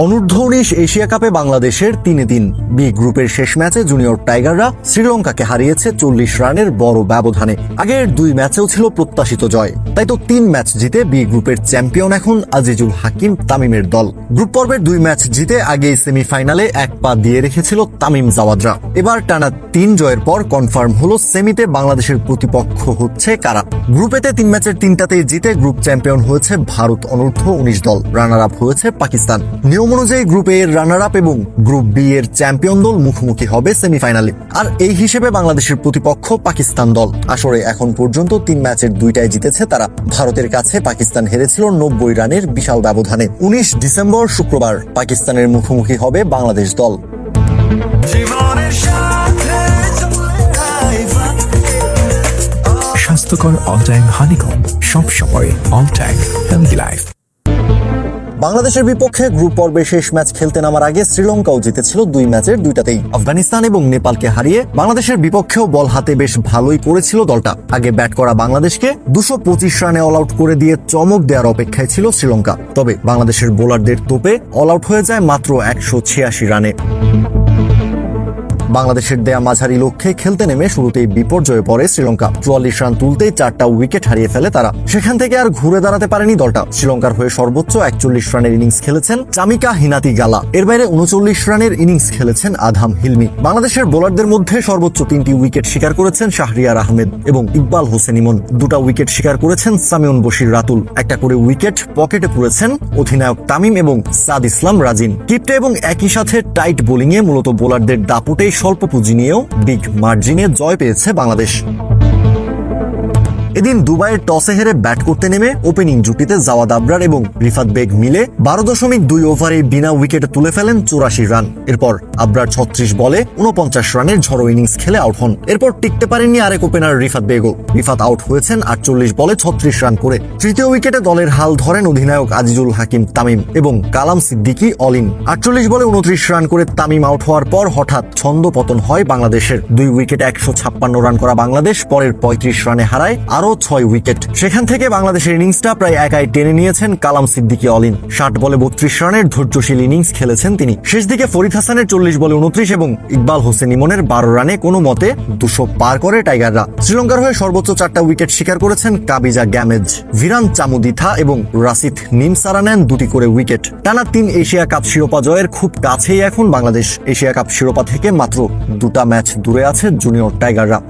অনূর্ধ্ব-19 Asia কাপে বাংলাদেশের 3-3 B গ্রুপের শেষ ম্যাচে জুনিয়র টাইগাররা শ্রীলঙ্কাকে হারিয়েছে 40 রানের বড় ব্যবধানে। আগের 2 ম্যাচেও ছিল প্রত্যাশিত জয়, তাই তো 3 ম্যাচ জিতে বি গ্রুপের চ্যাম্পিয়ন এখন আজিজুল হাকিম তামিমের দল। গ্রুপ পর্বের 2 ম্যাচ জিতে আগেই সেমিফাইনালে এক পা দিয়ে রেখেছিল তামিম জাওয়াদরা। এবার টানা 3 জয়ের পর কনফার্ম হলো সেমিতে বাংলাদেশের প্রতিপক্ষ হচ্ছে কারা। গ্রুপেতে 3 ম্যাচের 3টাতেই জিতে গ্রুপ চ্যাম্পিয়ন হয়েছে ভারত অনূর্ধ্ব-19 দল, রানার আপ হয়েছে পাকিস্তান। নিয়ম অনুযায়ী গ্রুপ এ এর রানার আপ এবং গ্রুপ বি এর চ্যাম্পিয়ন দল মুখোমুখি হবে সেমিফাইনালে, আর এই হিসেবে বাংলাদেশের প্রতিপক্ষ পাকিস্তান দল। আসলে এখন পর্যন্ত 3 ম্যাচের 2টাই জিতেছে তারা। ভারতের কাছে পাকিস্তান হেরেছিল 90 রানের বিশাল ব্যবধানে। 19 ডিসেম্বর শুক্রবার পাকিস্তানের মুখোমুখি হবে বাংলাদেশ দল। স্বাস্থ্যকর অল টাইম হানিকম, সব সময় অল টাইম হেলদি লাইফ। বাংলাদেশের বিপক্ষে গ্রুপ পর্বে শেষ ম্যাচ খেলতে নামার আগে শ্রীলঙ্কাও জিতেছিল 2 ম্যাচের 2টাতেই। আফগানিস্তান এবং নেপালকে হারিয়ে বাংলাদেশের বিপক্ষেও বল হাতে বেশ ভালোই করেছিল দলটা। আগে ব্যাট করা বাংলাদেশকে 225 রানে অল আউট করে দিয়ে চমক দেওয়ার অপেক্ষায় ছিল শ্রীলঙ্কা। তবে বাংলাদেশের বোলারদের তোপে অল আউট হয়ে যায় মাত্র 186 রানে। বাংলাদেশের দেয়া মাঝারি লক্ষ্যে খেলতে নেমে শুরুতেই বিপর্যয়ে পড়ে শ্রীলঙ্কা। 44 রান তুলতেই 4টা উইকেট হারিয়ে ফেলে তারা। সেখান থেকে আর ঘুরে দাঁড়াতে পারেনি দলটা। শ্রীলঙ্কার হয়ে সর্বোচ্চ 41 রানের ইনিংস খেলেছেন চামিকা হিনাতিগালা। এর বাইরে 39 রানের ইনিংস খেলেছেন আধাম হিলমি। বাংলাদেশের বোলারদের মধ্যে সর্বোচ্চ 3টি উইকেট শিকার করেছেন শাহরিয়ার আহমেদ এবং ইকবাল হোসেন ইমন। 2টা উইকেট শিকার করেছেন সামিউন বশির রাতুল। একটা করে উইকেট পকেটে পুরেছেন অধিনায়ক তামিম এবং সাদ ইসলাম রাজিন। কিপ্টে এবং একই সাথে টাইট বোলিংয়ে মূলত বোলারদের দাপুটেই স্বল্প পুঁজি নিয়েও বিগ মার্জিনে জয় পেয়েছে বাংলাদেশ। এদিন দুবাইয়ের টসে হেরে ব্যাট করতে নেমে ওপেনিং জুটিতে জাওয়াদ আবরার এবং রিফাত বেগ মিলে 12.2 ওভারে বিনা উইকেটে তুলে ফেলেন 84 রান। এরপর আবরার 36 বলে 49 রানের ঝড়ো ইনিংস খেলে আউট হন। এরপর টিকতে পারেননি আরেক ওপেনার রিফাত বেগও। রিফাত আউট হয়েছেন 48 বলে 36 রান করে। তৃতীয় উইকেটে দলের হাল ধরেন অধিনায়ক আজিজুল হাকিম তামিম এবং কালাম সিদ্দিকী অল ইন। 48 বলে 29 রান করে তামিম আউট হওয়ার পর হঠাৎ ছন্দ পতন হয় বাংলাদেশের। 2 উইকেটে 156 রান করা বাংলাদেশ পরের 35 রানে হারায় আরো 6 উইকেট। সেখান থেকে বাংলাদেশের ইনিংসটা প্রায় একাই টেনে নিয়েছেন কালাম সিদ্দিকী অল ইন। 60 বলে 32 রানের ধৈর্যশীল ইনিংস খেলেছেন তিনি। শেষ দিকে ফরিদ হাসানের 40 বলে 29 এবং ইকবাল হোসেন ইমনের 12 রানে কোনো মতে 200 পার করে টাইগাররা। শ্রীলঙ্কার হয়ে সর্বোচ্চ 4টা উইকেট শিকার করেছেন কাবিজা গ্যামেজ, ভিরান চামুদিথা এবং রাসিথ নিমসারা নেন 2টি করে উইকেট। টানা 3 এশিয়া কাপ শিরোপা জয়ের খুব কাছেই এখন বাংলাদেশ। এশিয়া কাপ শিরোপা থেকে মাত্র 2টা ম্যাচ দূরে আছে জুনিয়র টাইগাররা।